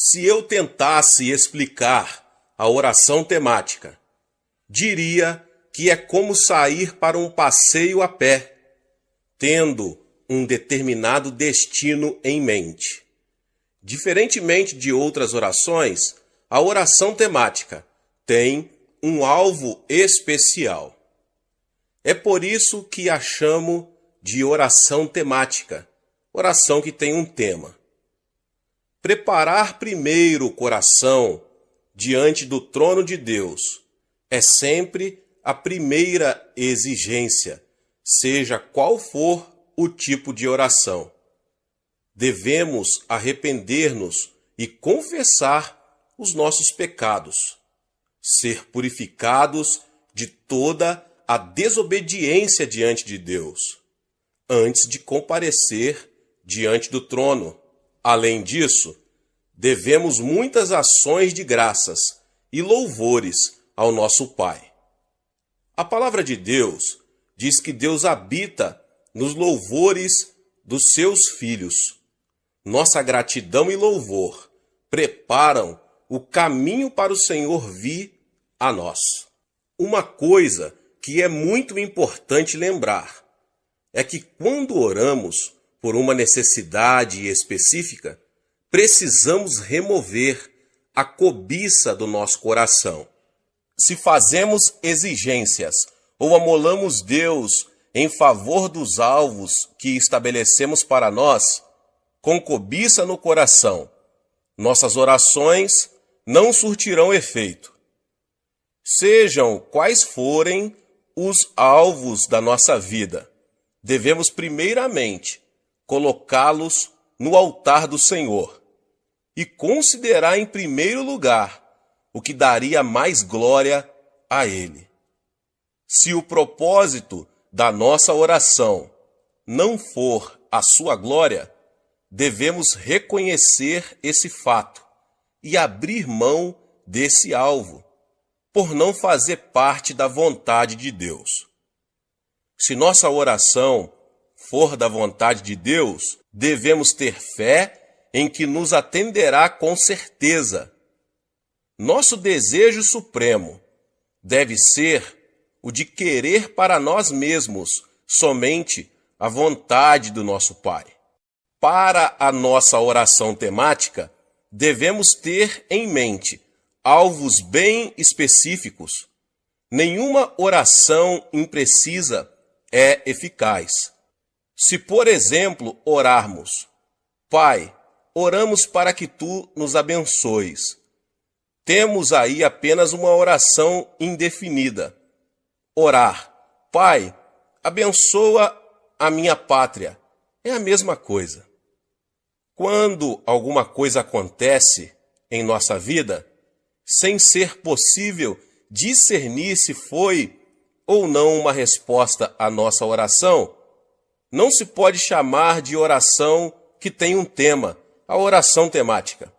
Se eu tentasse explicar a oração temática, diria que é como sair para um passeio a pé, tendo um determinado destino em mente. Diferentemente de outras orações, a oração temática tem um alvo especial. É por isso que a chamo de oração temática, oração que tem um tema. Preparar primeiro o coração diante do trono de Deus é sempre a primeira exigência, seja qual for o tipo de oração. Devemos arrepender-nos e confessar os nossos pecados, ser purificados de toda a desobediência diante de Deus, antes de comparecer diante do trono. Além disso, devemos muitas ações de graças e louvores ao nosso Pai. A palavra de Deus diz que Deus habita nos louvores dos seus filhos. Nossa gratidão e louvor preparam o caminho para o Senhor vir a nós. Uma coisa que é muito importante lembrar é que quando oramos por uma necessidade específica, precisamos remover a cobiça do nosso coração. Se fazemos exigências ou amolamos Deus em favor dos alvos que estabelecemos para nós, com cobiça no coração, nossas orações não surtirão efeito. Sejam quais forem os alvos da nossa vida, devemos primeiramente colocá-los no altar do Senhor e considerar em primeiro lugar o que daria mais glória a Ele. Se o propósito da nossa oração não for a sua glória, devemos reconhecer esse fato e abrir mão desse alvo, por não fazer parte da vontade de Deus. Se nossa oração for da vontade de Deus, devemos ter fé em que nos atenderá com certeza. Nosso desejo supremo deve ser o de querer para nós mesmos somente a vontade do nosso Pai. Para a nossa oração temática, devemos ter em mente alvos bem específicos. Nenhuma oração imprecisa é eficaz. Se, por exemplo, orarmos: Pai, oramos para que Tu nos abençoes, temos aí apenas uma oração indefinida. Orar: Pai, abençoa a minha pátria, é a mesma coisa. Quando alguma coisa acontece em nossa vida, sem ser possível discernir se foi ou não uma resposta à nossa oração, não se pode chamar de oração que tem um tema, a oração temática.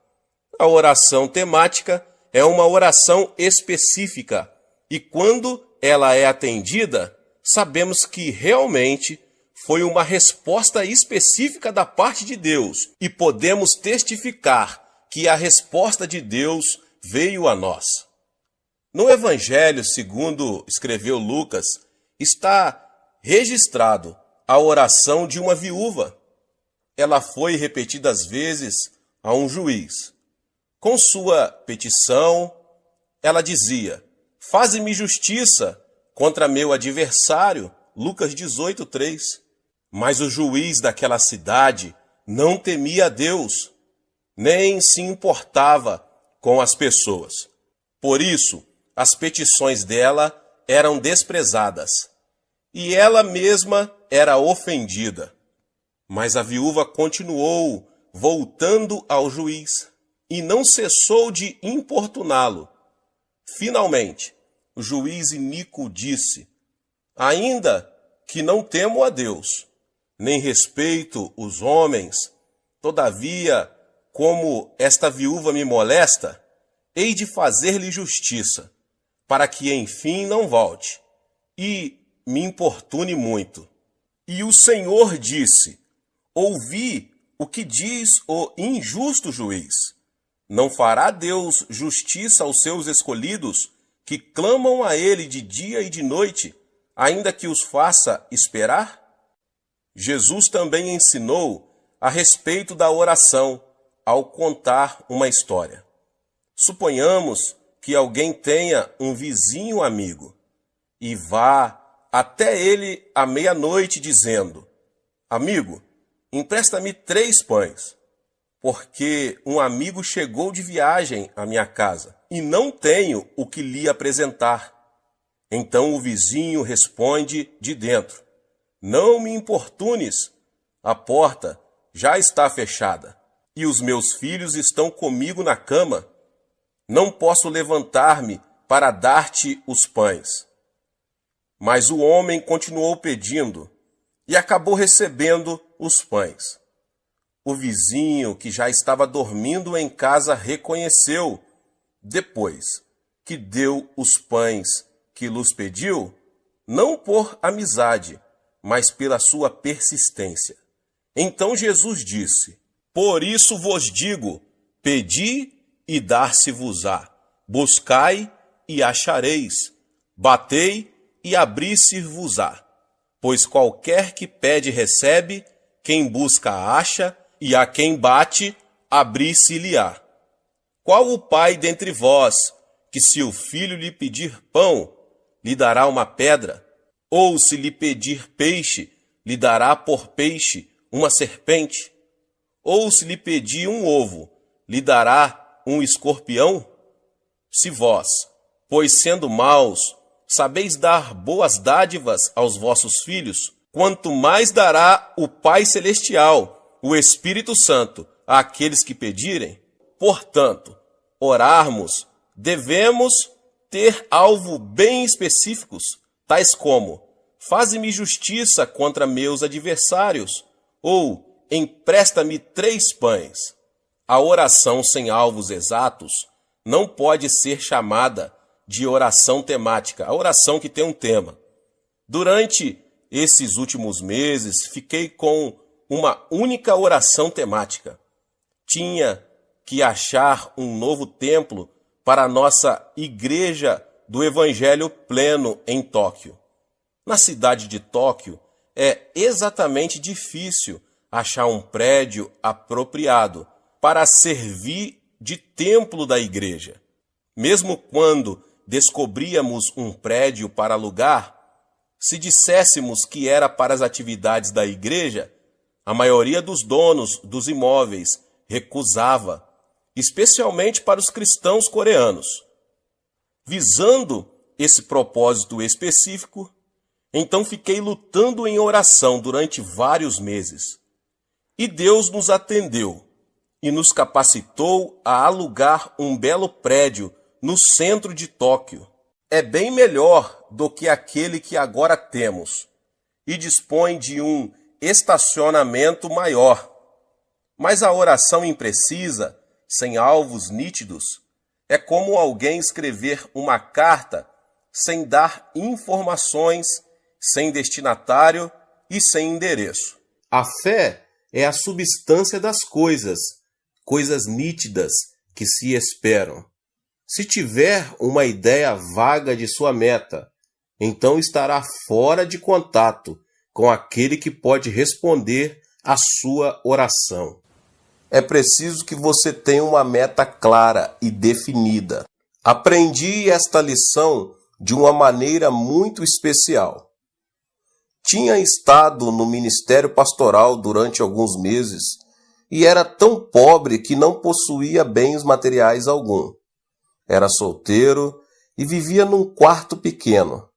A oração temática é uma oração específica e quando ela é atendida, sabemos que realmente foi uma resposta específica da parte de Deus e podemos testificar que a resposta de Deus veio a nós. No Evangelho, segundo escreveu Lucas, está registrado a oração de uma viúva. Ela foi repetidas vezes a um juiz. Com sua petição, ela dizia: faze-me justiça contra meu adversário, Lucas 18:3. Mas o juiz daquela cidade não temia a Deus, nem se importava com as pessoas. Por isso, as petições dela eram desprezadas, e ela mesma era ofendida. Mas a viúva continuou voltando ao juiz, e não cessou de importuná-lo. Finalmente, o juiz iníquo disse: ainda que não temo a Deus, nem respeito os homens, todavia, como esta viúva me molesta, hei de fazer-lhe justiça, para que enfim não volte, e me importune muito. E o Senhor disse: ouvi o que diz o injusto juiz. Não fará Deus justiça aos seus escolhidos, que clamam a Ele de dia e de noite, ainda que os faça esperar? Jesus também ensinou a respeito da oração ao contar uma história. Suponhamos que alguém tenha um vizinho amigo e vá até ele à meia-noite dizendo: Amigo, empresta-me 3 pães, porque um amigo chegou de viagem à minha casa e não tenho o que lhe apresentar. Então o vizinho responde de dentro: Não me importunes, a porta já está fechada e os meus filhos estão comigo na cama. Não posso levantar-me para dar-te os pães. Mas o homem continuou pedindo e acabou recebendo os pães. O vizinho, que já estava dormindo em casa, reconheceu, depois que deu os pães que lhes pediu, não por amizade, mas pela sua persistência. Então Jesus disse: Por isso vos digo, pedi e dar-se-vos-á, buscai e achareis, batei e abrir-se-vos-á. Pois qualquer que pede recebe, quem busca acha, e a quem bate, abrir-se-lhe-á. Qual o pai dentre vós, que se o filho lhe pedir pão, lhe dará uma pedra? Ou se lhe pedir peixe, lhe dará por peixe uma serpente? Ou se lhe pedir um ovo, lhe dará um escorpião? Se vós, pois sendo maus, sabeis dar boas dádivas aos vossos filhos, quanto mais dará o Pai Celestial, o Espírito Santo, àqueles que pedirem? Portanto, orarmos, devemos ter alvo bem específicos, tais como: faze-me justiça contra meus adversários, ou empresta-me 3 pães. A oração sem alvos exatos não pode ser chamada de oração temática, a oração que tem um tema. Durante esses últimos meses, fiquei com uma única oração temática. Tinha que achar um novo templo para a nossa Igreja do Evangelho Pleno em Tóquio. Na cidade de Tóquio, é exatamente difícil achar um prédio apropriado para servir de templo da igreja. Mesmo quando descobríamos um prédio para alugar, se disséssemos que era para as atividades da igreja, a maioria dos donos dos imóveis recusava, especialmente para os cristãos coreanos. Visando esse propósito específico, então fiquei lutando em oração durante vários meses. E Deus nos atendeu e nos capacitou a alugar um belo prédio no centro de Tóquio. É bem melhor do que aquele que agora temos e dispõe de um estacionamento maior. Mas a oração imprecisa, sem alvos nítidos, é como alguém escrever uma carta sem dar informações, sem destinatário e sem endereço. A fé é a substância das coisas nítidas que se esperam. Se tiver uma ideia vaga de sua meta, então estará fora de contato com aquele que pode responder à sua oração. É preciso que você tenha uma meta clara e definida. Aprendi esta lição de uma maneira muito especial. Tinha estado no ministério pastoral durante alguns meses e era tão pobre que não possuía bens materiais algum. Era solteiro e vivia num quarto pequeno.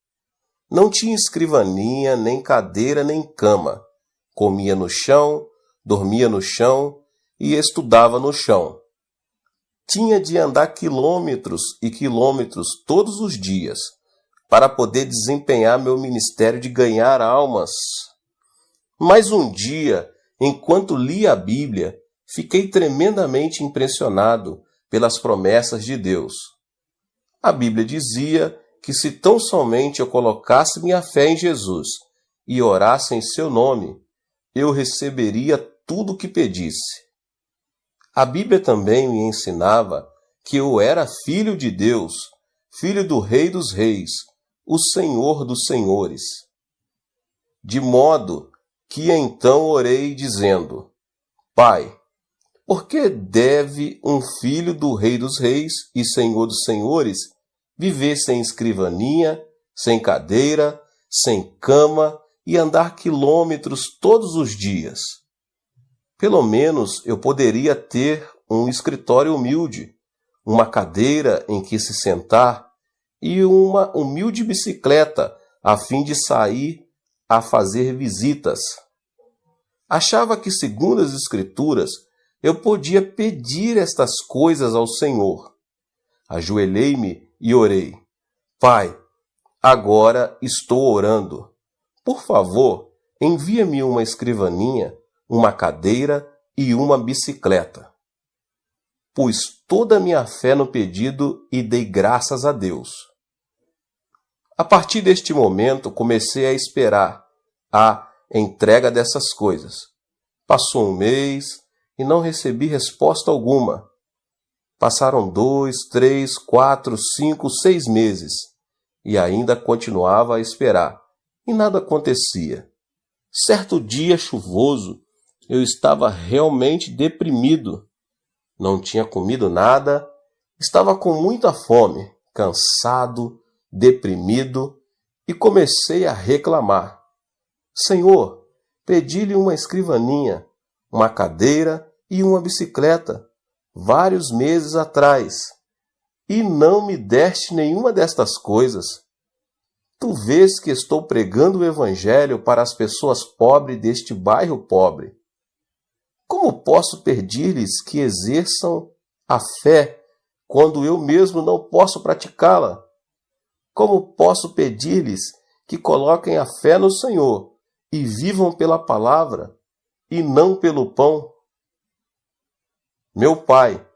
Não tinha escrivaninha, nem cadeira, nem cama. Comia no chão, dormia no chão e estudava no chão. Tinha de andar quilômetros e quilômetros todos os dias para poder desempenhar meu ministério de ganhar almas. Mas um dia, enquanto lia a Bíblia, fiquei tremendamente impressionado pelas promessas de Deus. A Bíblia dizia que se tão somente eu colocasse minha fé em Jesus e orasse em seu nome, eu receberia tudo o que pedisse. A Bíblia também me ensinava que eu era filho de Deus, filho do Rei dos Reis, o Senhor dos Senhores. De modo que então orei dizendo: Pai, por que deve um filho do Rei dos Reis e Senhor dos Senhores viver sem escrivaninha, sem cadeira, sem cama e andar quilômetros todos os dias? Pelo menos eu poderia ter um escritório humilde, uma cadeira em que se sentar e uma humilde bicicleta a fim de sair a fazer visitas. Achava que, segundo as Escrituras, eu podia pedir estas coisas ao Senhor. Ajoelhei-me e orei: Pai, agora estou orando. Por favor, envia-me uma escrivaninha, uma cadeira e uma bicicleta. Pus toda a minha fé no pedido e dei graças a Deus. A partir deste momento, comecei a esperar a entrega dessas coisas. Passou um mês e não recebi resposta alguma. Passaram 2, 3, 4, 5, 6 meses e ainda continuava a esperar e nada acontecia. Certo dia chuvoso, eu estava realmente deprimido. Não tinha comido nada, estava com muita fome, cansado, deprimido e comecei a reclamar. Senhor, pedi-lhe uma escrivaninha, uma cadeira e uma bicicleta vários meses atrás, e não me deste nenhuma destas coisas. Tu vês que estou pregando o Evangelho para as pessoas pobres deste bairro pobre. Como posso pedir-lhes que exerçam a fé quando eu mesmo não posso praticá-la? Como posso pedir-lhes que coloquem a fé no Senhor e vivam pela palavra e não pelo pão? Meu Pai,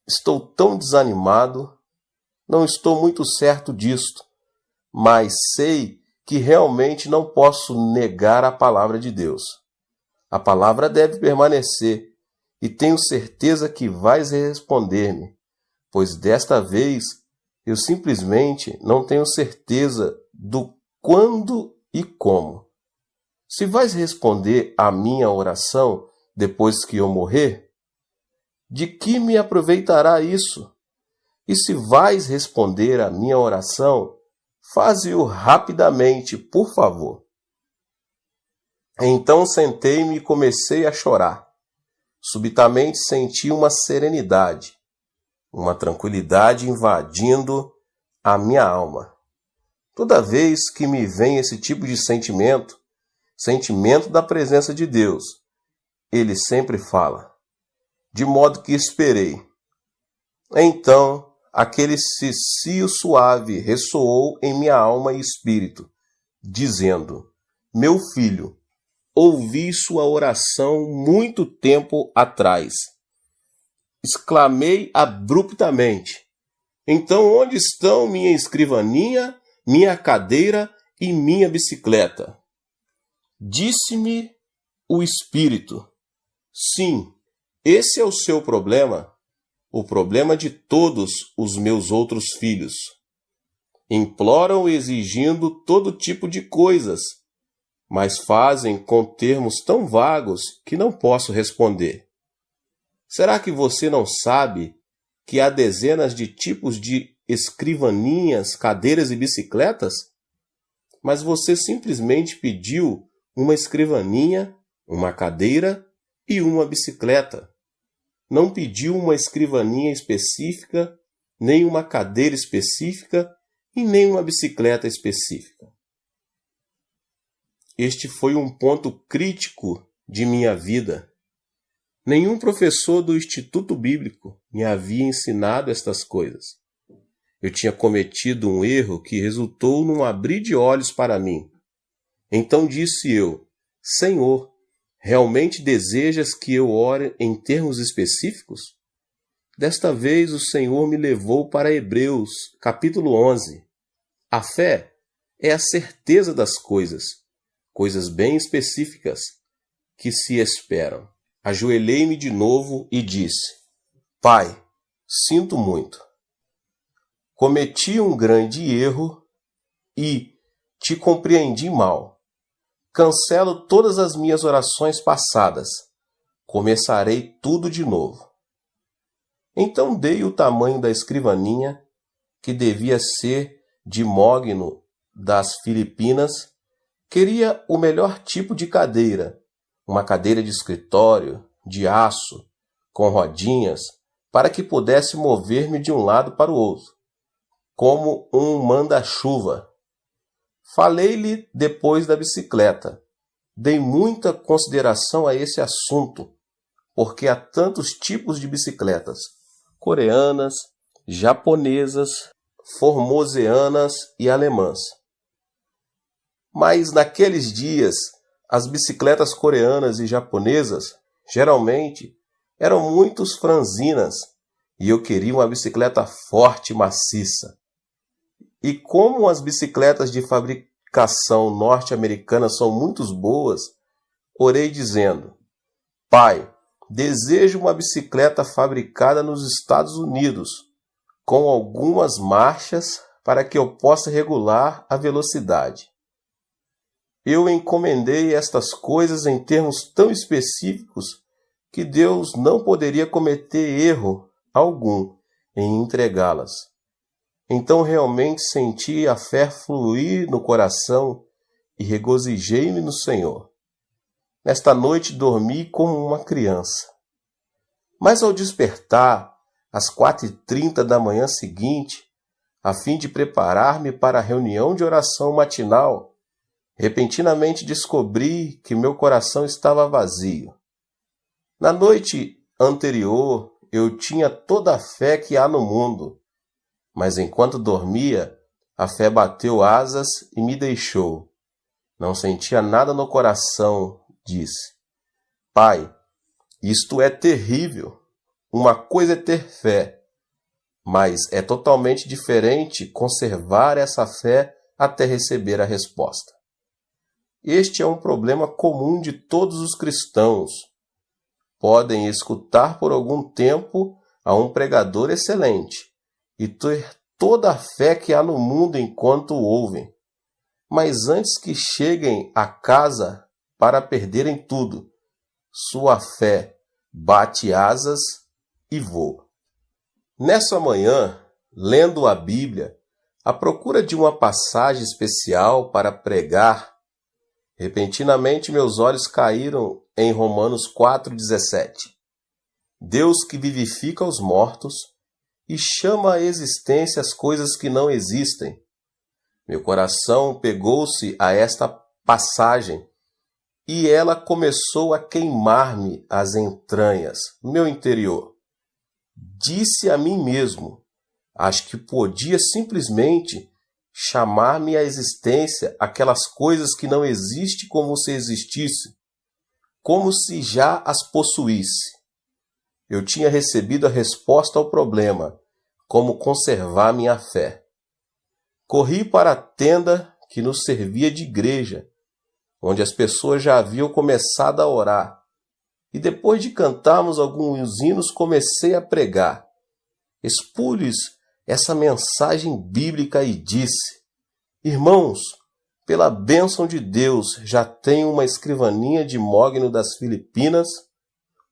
estou tão desanimado, não estou muito certo disto, mas sei que realmente não posso negar a palavra de Deus. A palavra deve permanecer e tenho certeza que vais responder-me, pois desta vez eu simplesmente não tenho certeza do quando e como. Se vais responder à minha oração depois que eu morrer, de que me aproveitará isso? E se vais responder à minha oração, faze-o rapidamente, por favor. Então sentei-me e comecei a chorar. Subitamente senti uma serenidade, uma tranquilidade invadindo a minha alma. Toda vez que me vem esse tipo de sentimento, sentimento da presença de Deus, ele sempre fala: de modo que esperei. Então, aquele cicio suave ressoou em minha alma e espírito, dizendo: meu filho, ouvi sua oração muito tempo atrás. Exclamei abruptamente: então onde estão minha escrivaninha, minha cadeira e minha bicicleta? Disse-me o Espírito: sim, esse é o seu problema, o problema de todos os meus outros filhos. Imploram exigindo todo tipo de coisas, mas fazem com termos tão vagos que não posso responder. Será que você não sabe que há dezenas de tipos de escrivaninhas, cadeiras e bicicletas? Mas você simplesmente pediu uma escrivaninha, uma cadeira e uma bicicleta. Não pediu uma escrivaninha específica, nem uma cadeira específica e nem uma bicicleta específica. Este foi um ponto crítico de minha vida. Nenhum professor do Instituto Bíblico me havia ensinado estas coisas. Eu tinha cometido um erro que resultou num abrir de olhos para mim. Então disse eu: Senhor, realmente desejas que eu ore em termos específicos? Desta vez o Senhor me levou para Hebreus, capítulo 11. A fé é a certeza das coisas, coisas bem específicas que se esperam. Ajoelhei-me de novo e disse: Pai, sinto muito. Cometi um grande erro e te compreendi mal. Cancelo todas as minhas orações passadas. Começarei tudo de novo. Então dei o tamanho da escrivaninha, que devia ser de mogno das Filipinas. Queria o melhor tipo de cadeira, uma cadeira de escritório, de aço, com rodinhas, para que pudesse mover-me de um lado para o outro, como um manda-chuva. Falei-lhe depois da bicicleta. Dei muita consideração a esse assunto, porque há tantos tipos de bicicletas: coreanas, japonesas, formoseanas e alemãs. Mas naqueles dias, as bicicletas coreanas e japonesas, geralmente, eram muito franzinas, e eu queria uma bicicleta forte e maciça. E como as bicicletas de fabricação norte-americana são muito boas, orei dizendo: Pai, desejo uma bicicleta fabricada nos Estados Unidos, com algumas marchas para que eu possa regular a velocidade. Eu encomendei estas coisas em termos tão específicos que Deus não poderia cometer erro algum em entregá-las. Então realmente senti a fé fluir no coração e regozijei-me no Senhor. Nesta noite dormi como uma criança. Mas ao despertar, às 4h30 da manhã seguinte, a fim de preparar-me para a reunião de oração matinal, repentinamente descobri que meu coração estava vazio. Na noite anterior, eu tinha toda a fé que há no mundo, mas enquanto dormia, a fé bateu asas e me deixou. Não sentia nada no coração, disse. Pai, isto é terrível. Uma coisa é ter fé, mas é totalmente diferente conservar essa fé até receber a resposta. Este é um problema comum de todos os cristãos. Podem escutar por algum tempo a um pregador excelente e ter toda a fé que há no mundo enquanto o ouvem. Mas antes que cheguem a casa para perderem tudo, sua fé bate asas e voa. Nessa manhã, lendo a Bíblia, à procura de uma passagem especial para pregar, repentinamente meus olhos caíram em Romanos 4,17. Deus que vivifica os mortos e chama à existência as coisas que não existem. Meu coração pegou-se a esta passagem e ela começou a queimar-me as entranhas, meu interior. Disse a mim mesmo, acho que podia simplesmente chamar-me à existência aquelas coisas que não existem como se existisse, como se já as possuísse. Eu tinha recebido a resposta ao problema, como conservar minha fé. Corri para a tenda que nos servia de igreja, onde as pessoas já haviam começado a orar, e depois de cantarmos alguns hinos comecei a pregar. Expus essa mensagem bíblica e disse: Irmãos, pela bênção de Deus, já tenho uma escrivaninha de mogno das Filipinas,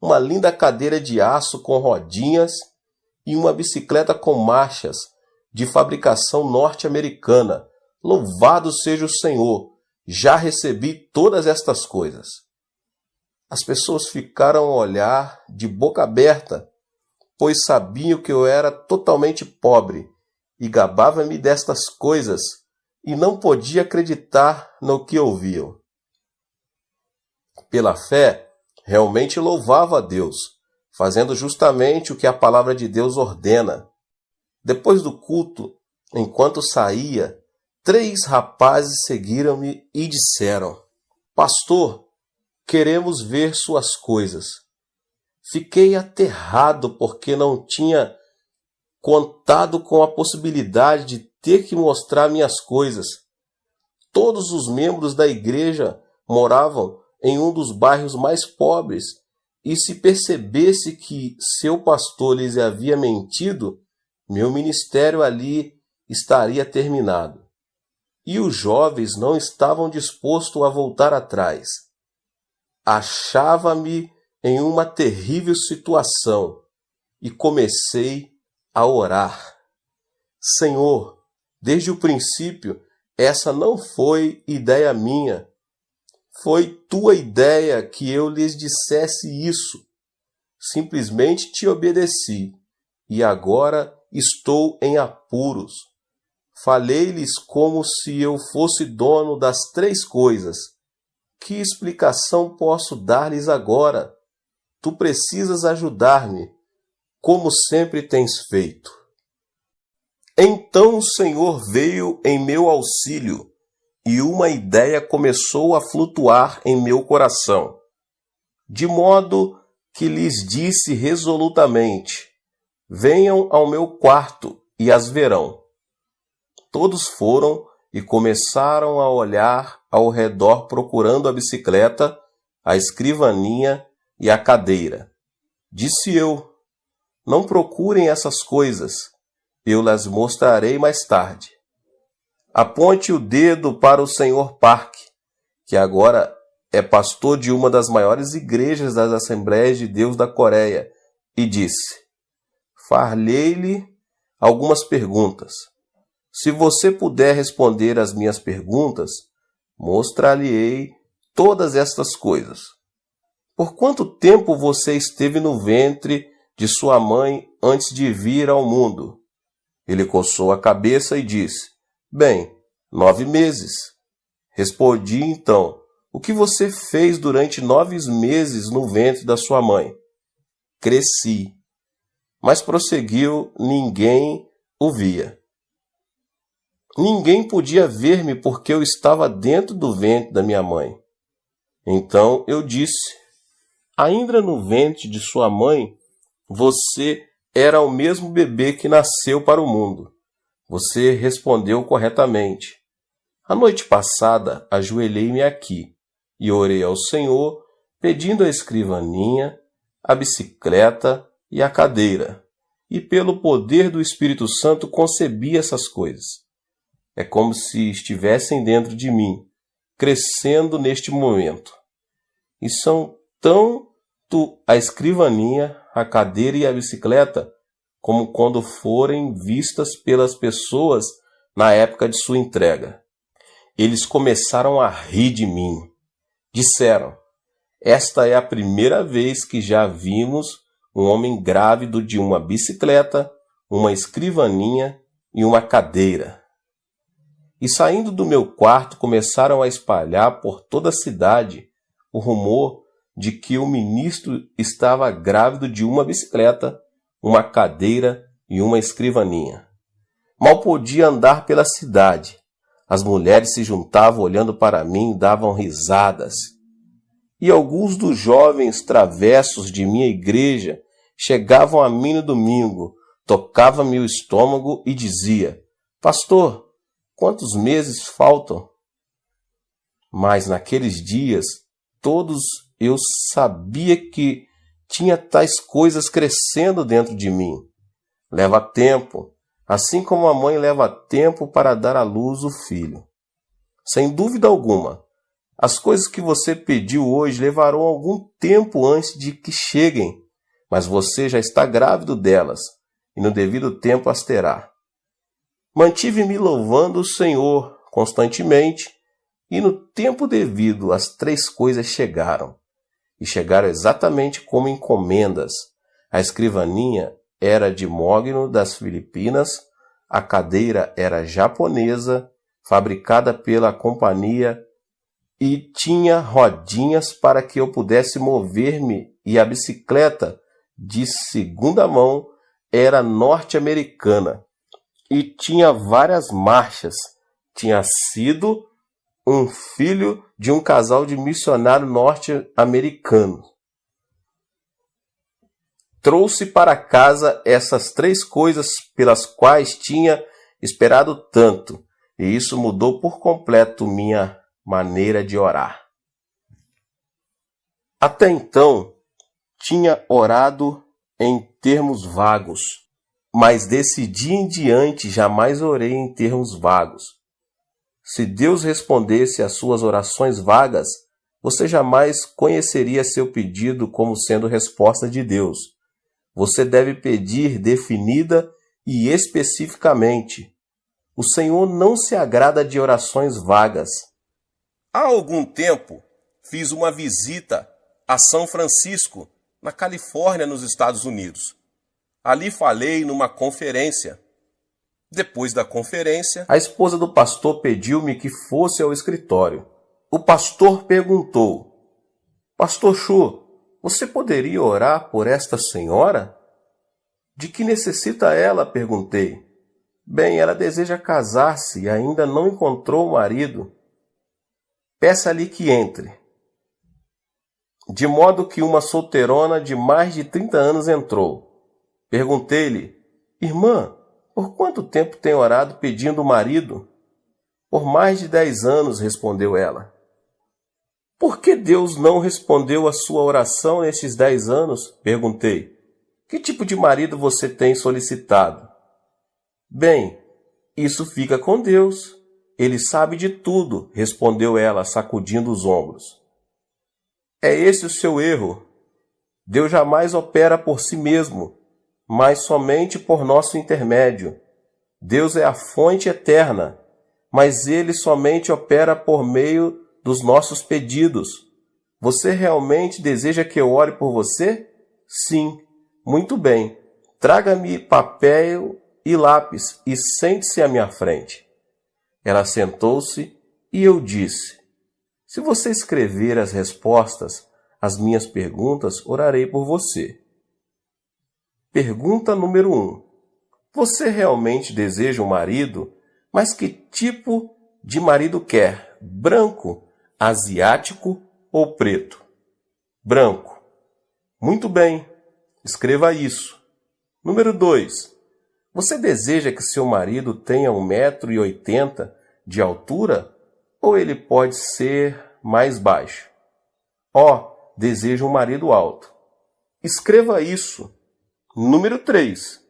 uma linda cadeira de aço com rodinhas e uma bicicleta com marchas de fabricação norte-americana. Louvado seja o Senhor! Já recebi todas estas coisas. As pessoas ficaram a olhar de boca aberta, pois sabiam que eu era totalmente pobre e gabava-me destas coisas e não podia acreditar no que ouviam. Pela fé, realmente louvava a Deus, fazendo justamente o que a palavra de Deus ordena. Depois do culto, enquanto saía, 3 rapazes seguiram-me e disseram: Pastor, queremos ver suas coisas. Fiquei aterrado porque não tinha contado com a possibilidade de ter que mostrar minhas coisas. Todos os membros da igreja moravam em um dos bairros mais pobres e se percebesse que seu pastor lhes havia mentido, meu ministério ali estaria terminado. E os jovens não estavam dispostos a voltar atrás. Achava-me em uma terrível situação e comecei a orar. Senhor, desde o princípio, essa não foi ideia minha. Foi tua ideia que eu lhes dissesse isso. Simplesmente te obedeci, e agora estou em apuros. Falei-lhes como se eu fosse dono das 3 coisas. Que explicação posso dar-lhes agora? Tu precisas ajudar-me, como sempre tens feito. Então o Senhor veio em meu auxílio, e uma ideia começou a flutuar em meu coração, de modo que lhes disse resolutamente: venham ao meu quarto e as verão. Todos foram e começaram a olhar ao redor procurando a bicicleta, a escrivaninha e a cadeira. Disse eu: não procurem essas coisas, eu las mostrarei mais tarde. Aponte o dedo para o Sr. Park, que agora é pastor de uma das maiores igrejas das Assembleias de Deus da Coreia, e disse: far-lhe algumas perguntas. Se você puder responder às minhas perguntas, mostrar-lhe-ei todas estas coisas. Por quanto tempo você esteve no ventre de sua mãe antes de vir ao mundo? Ele coçou a cabeça e disse: bem, 9 meses. Respondi então: o que você fez durante 9 meses no ventre da sua mãe? Cresci. Mas prosseguiu, ninguém o via. Ninguém podia ver-me porque eu estava dentro do ventre da minha mãe. Então eu disse: ainda no ventre de sua mãe, você era o mesmo bebê que nasceu para o mundo. Você respondeu corretamente. A noite passada, ajoelhei-me aqui e orei ao Senhor, pedindo a escrivaninha, a bicicleta e a cadeira. E pelo poder do Espírito Santo concebi essas coisas. É como se estivessem dentro de mim, crescendo neste momento. E são tanto a escrivaninha, a cadeira e a bicicleta, como quando forem vistas pelas pessoas na época de sua entrega. Eles começaram a rir de mim. Disseram: esta é a primeira vez que já vimos um homem grávido de uma bicicleta, uma escrivaninha e uma cadeira. E saindo do meu quarto começaram a espalhar por toda a cidade o rumor de que o ministro estava grávido de uma bicicleta, uma cadeira e uma escrivaninha. Mal podia andar pela cidade. As mulheres se juntavam olhando para mim e davam risadas. E alguns dos jovens travessos de minha igreja chegavam a mim no domingo, tocavam-me o estômago e dizia: pastor, quantos meses faltam? Mas naqueles dias, todos eu sabia que tinha tais coisas crescendo dentro de mim. Leva tempo, assim como a mãe leva tempo para dar à luz o filho. Sem dúvida alguma, as coisas que você pediu hoje levarão algum tempo antes de que cheguem, mas você já está grávido delas, e no devido tempo as terá. Mantive-me louvando o Senhor constantemente, e no tempo devido as 3 coisas chegaram, e chegaram exatamente como encomendas. A escrivaninha era de mogno das Filipinas, a cadeira era japonesa, fabricada pela companhia, e tinha rodinhas para que eu pudesse mover-me, e a bicicleta, de segunda mão, era norte-americana, e tinha várias marchas. Tinha sido um filho de um casal de missionário norte-americano. Trouxe para casa essas 3 coisas pelas quais tinha esperado tanto, e isso mudou por completo minha maneira de orar. Até então, tinha orado em termos vagos, mas desse dia em diante jamais orei em termos vagos. Se Deus respondesse às suas orações vagas, você jamais conheceria seu pedido como sendo resposta de Deus. Você deve pedir definida e especificamente. O Senhor não se agrada de orações vagas. Há algum tempo, fiz uma visita a São Francisco, na Califórnia, nos Estados Unidos. Ali falei numa conferência. Depois da conferência, a esposa do pastor pediu-me que fosse ao escritório. O pastor perguntou: Pastor Chu, você poderia orar por esta senhora? De que necessita ela? Perguntei. Bem, ela deseja casar-se e ainda não encontrou o marido. Peça-lhe que entre. De modo que uma solteirona de mais de 30 anos entrou. Perguntei-lhe: Irmã, por quanto tempo tem orado pedindo marido? Por mais de 10 anos, respondeu ela. Por que Deus não respondeu a sua oração nesses 10 anos? Perguntei. Que tipo de marido você tem solicitado? Bem, isso fica com Deus. Ele sabe de tudo, respondeu ela, sacudindo os ombros. É esse o seu erro. Deus jamais opera por si mesmo, mas somente por nosso intermédio. Deus é a fonte eterna, mas Ele somente opera por meio dos nossos pedidos. Você realmente deseja que eu ore por você? Sim. Muito bem. Traga-me papel e lápis e sente-se à minha frente. Ela sentou-se e eu disse: Se você escrever as respostas às minhas perguntas, orarei por você. Pergunta número 1. Você realmente deseja um marido? Mas que tipo de marido quer? Branco, asiático ou preto? Branco. Muito bem. Escreva isso. Número 2. Você deseja que seu marido tenha 1,80 m de altura? Ou ele pode ser mais baixo? Deseja um marido alto. Escreva isso. Número 3.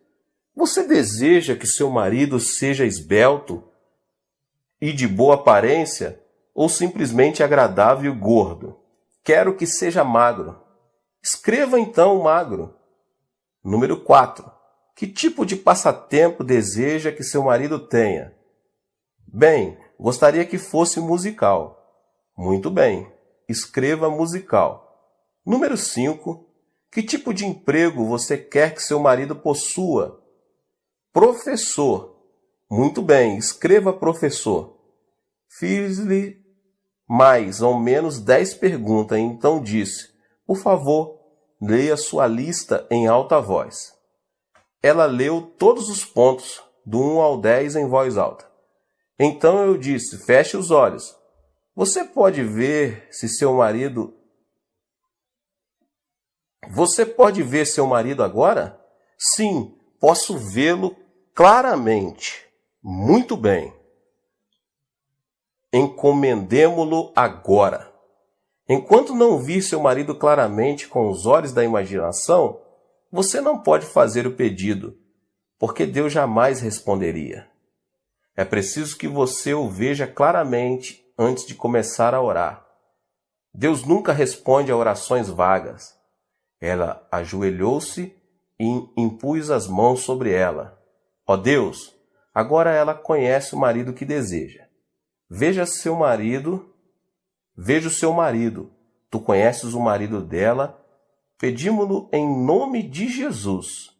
Você deseja que seu marido seja esbelto e de boa aparência ou simplesmente agradável e gordo? Quero que seja magro. Escreva então magro. Número 4. Que tipo de passatempo deseja que seu marido tenha? Bem, gostaria que fosse musical. Muito bem. Escreva musical. Número 5. Que tipo de emprego você quer que seu marido possua? Professor. Muito bem. Escreva professor. Fiz-lhe mais ou menos 10 perguntas e então disse: Por favor, leia sua lista em alta voz. Ela leu todos os pontos, do 1 ao 10 em voz alta. Então eu disse: Feche os olhos. Você pode ver seu marido agora? Sim, posso vê-lo claramente. Muito bem. Encomendemo-lo agora. Enquanto não vir seu marido claramente com os olhos da imaginação, você não pode fazer o pedido, porque Deus jamais responderia. É preciso que você o veja claramente antes de começar a orar. Deus nunca responde a orações vagas. Ela ajoelhou-se e impus as mãos sobre ela. Ó Deus, agora ela conhece o marido que deseja. Veja o seu marido. Tu conheces o marido dela. Pedimo-lo em nome de Jesus.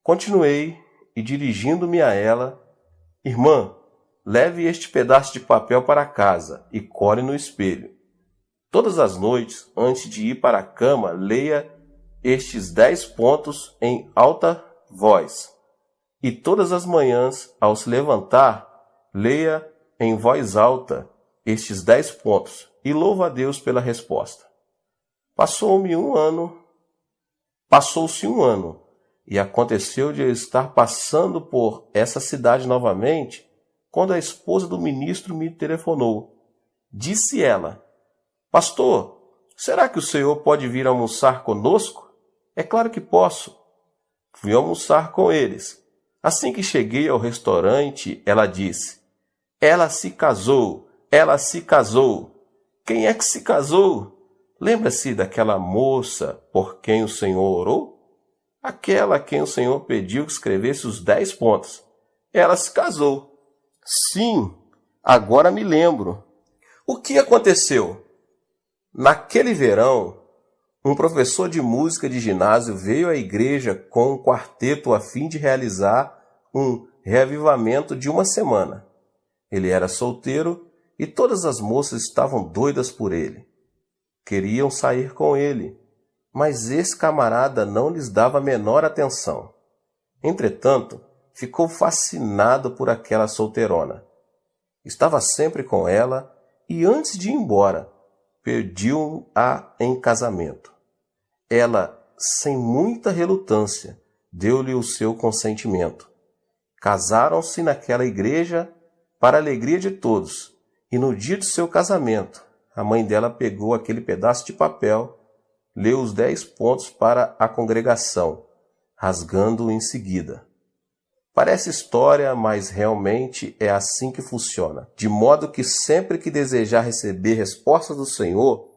Continuei e, dirigindo-me a ela: Irmã, leve este pedaço de papel para casa e cole no espelho. Todas as noites, antes de ir para a cama, leia estes 10 pontos em alta voz. E todas as manhãs, ao se levantar, leia em voz alta estes 10 pontos e louva a Deus pela resposta. Passou-se um ano, e aconteceu de eu estar passando por essa cidade novamente, quando a esposa do ministro me telefonou. Disse ela: Pastor, será que o senhor pode vir almoçar conosco? É claro que posso. Fui almoçar com eles. Assim que cheguei ao restaurante, ela disse: ela se casou, ela se casou. Quem é que se casou? Lembra-se daquela moça por quem o Senhor orou? Aquela a quem o Senhor pediu que escrevesse os 10 pontos. Ela se casou. Sim, agora me lembro. O que aconteceu? Naquele verão, um professor de música de ginásio veio à igreja com um quarteto a fim de realizar um reavivamento de uma semana. Ele era solteiro e todas as moças estavam doidas por ele. Queriam sair com ele, mas esse camarada não lhes dava a menor atenção. Entretanto, ficou fascinado por aquela solteirona. Estava sempre com ela e antes de ir embora, pediu-a em casamento. Ela, sem muita relutância, deu-lhe o seu consentimento. Casaram-se naquela igreja para a alegria de todos, e no dia do seu casamento, a mãe dela pegou aquele pedaço de papel, leu os 10 pontos para a congregação, rasgando-o em seguida. Parece história, mas realmente é assim que funciona. De modo que sempre que desejar receber respostas do Senhor,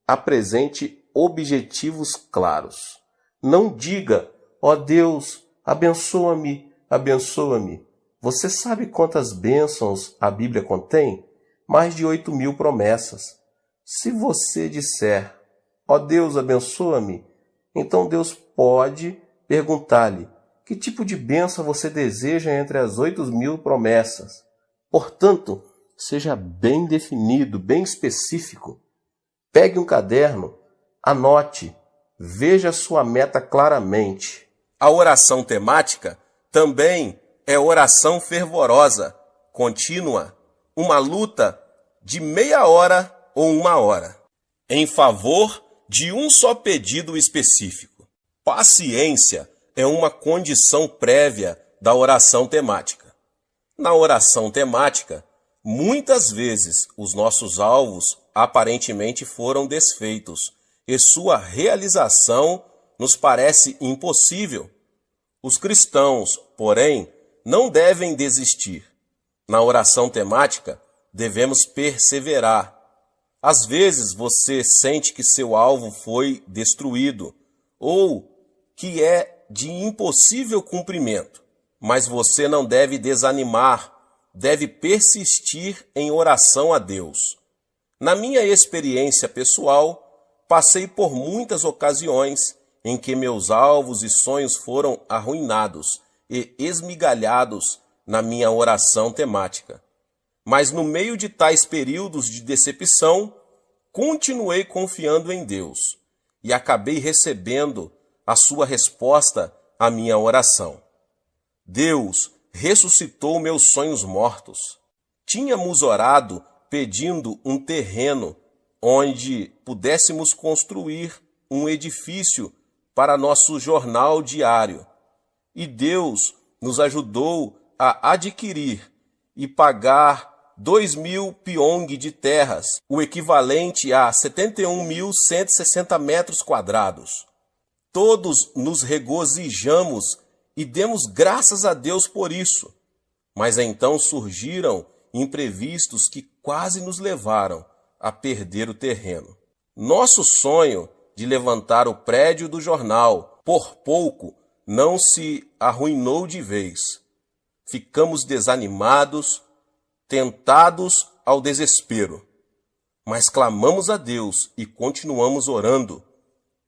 apresente objetivos claros. Não diga, ó Deus, abençoa-me, abençoa-me. Você sabe quantas bênçãos a Bíblia contém? Mais de 8.000 promessas. Se você disser, ó Deus, abençoa-me, então Deus pode perguntar-lhe, que tipo de bênção você deseja entre as 8.000 promessas? Portanto, seja bem definido, bem específico. Pegue um caderno, anote, veja sua meta claramente. A oração temática também é oração fervorosa, contínua, uma luta de meia hora ou 1 hora, em favor de um só pedido específico. Paciência é uma condição prévia da oração temática. Na oração temática, muitas vezes os nossos alvos aparentemente foram desfeitos e sua realização nos parece impossível. Os cristãos, porém, não devem desistir. Na oração temática, devemos perseverar. Às vezes você sente que seu alvo foi destruído ou que é de impossível cumprimento, mas você não deve desanimar, deve persistir em oração a Deus. Na minha experiência pessoal, passei por muitas ocasiões em que meus alvos e sonhos foram arruinados e esmigalhados na minha oração temática. Mas no meio de tais períodos de decepção, continuei confiando em Deus e acabei recebendo a sua resposta à minha oração. Deus ressuscitou meus sonhos mortos. Tínhamos orado pedindo um terreno onde pudéssemos construir um edifício para nosso jornal diário. E Deus nos ajudou a adquirir e pagar 2.000 piong de terras, o equivalente a 71.160 metros quadrados. Todos nos regozijamos e demos graças a Deus por isso. Mas então surgiram imprevistos que quase nos levaram a perder o terreno. Nosso sonho de levantar o prédio do jornal, por pouco, não se arruinou de vez. Ficamos desanimados, tentados ao desespero. Mas clamamos a Deus e continuamos orando,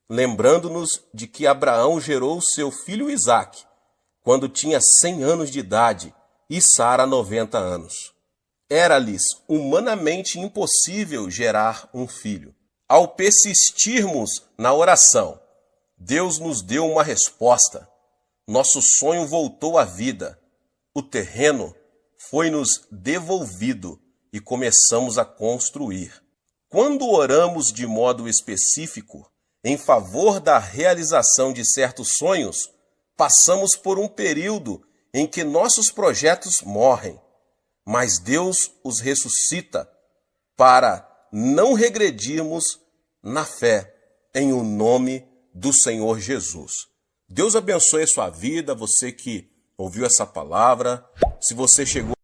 lembrando-nos de que Abraão gerou seu filho Isaque quando tinha 100 anos de idade e Sara 90 anos. Era-lhes humanamente impossível gerar um filho. Ao persistirmos na oração, Deus nos deu uma resposta. Nosso sonho voltou à vida. O terreno foi-nos devolvido e começamos a construir. Quando oramos de modo específico em favor da realização de certos sonhos, passamos por um período em que nossos projetos morrem, mas Deus os ressuscita para não regredirmos na fé, em o nome do Senhor Jesus. Deus abençoe a sua vida, você que ouviu essa palavra. Se você chegou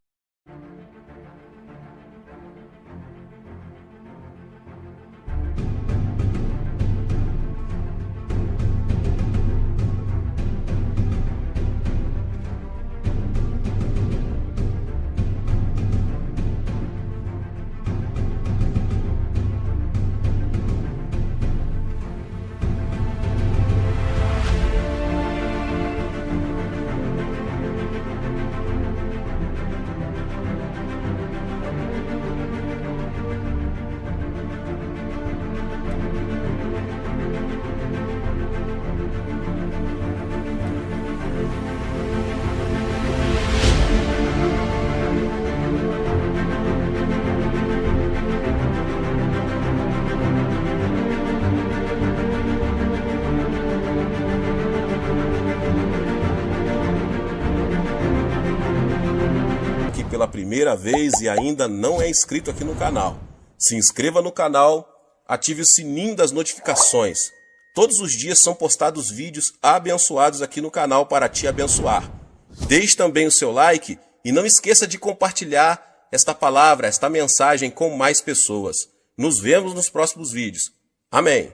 pela primeira vez e ainda não é inscrito aqui no canal, se inscreva no canal, ative o sininho das notificações. Todos os dias são postados vídeos abençoados aqui no canal para te abençoar. Deixe também o seu like e não esqueça de compartilhar esta palavra, esta mensagem com mais pessoas. Nos vemos nos próximos vídeos. Amém.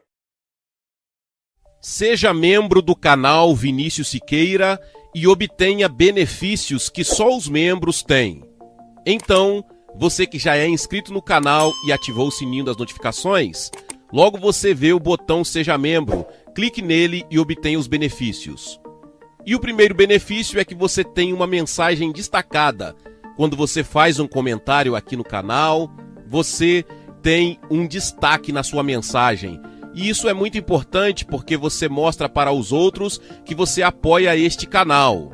Seja membro do canal Vinícius Siqueira e obtenha benefícios que só os membros têm. Então, você que já é inscrito no canal e ativou o sininho das notificações, logo você vê o botão Seja Membro, clique nele e obtenha os benefícios. E o primeiro benefício é que você tem uma mensagem destacada. Quando você faz um comentário aqui no canal, você tem um destaque na sua mensagem. E isso é muito importante porque você mostra para os outros que você apoia este canal.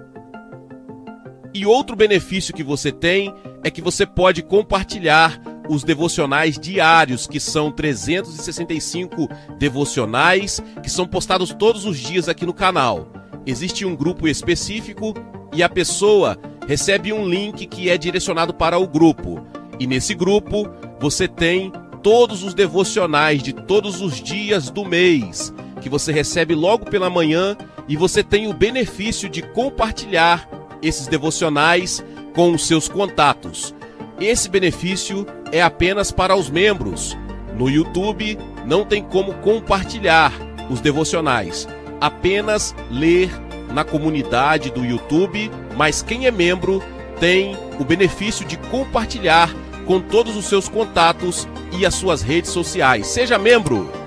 E outro benefício que você tem é que você pode compartilhar os devocionais diários, que são 365 devocionais, que são postados todos os dias aqui no canal. Existe um grupo específico e a pessoa recebe um link que é direcionado para o grupo. E nesse grupo você tem todos os devocionais de todos os dias do mês, que você recebe logo pela manhã, e você tem o benefício de compartilhar esses devocionais com os seus contatos. Esse benefício é apenas para os membros. No YouTube não tem como compartilhar os devocionais, apenas ler na comunidade do YouTube, mas quem é membro tem o benefício de compartilhar com todos os seus contatos e as suas redes sociais. Seja membro!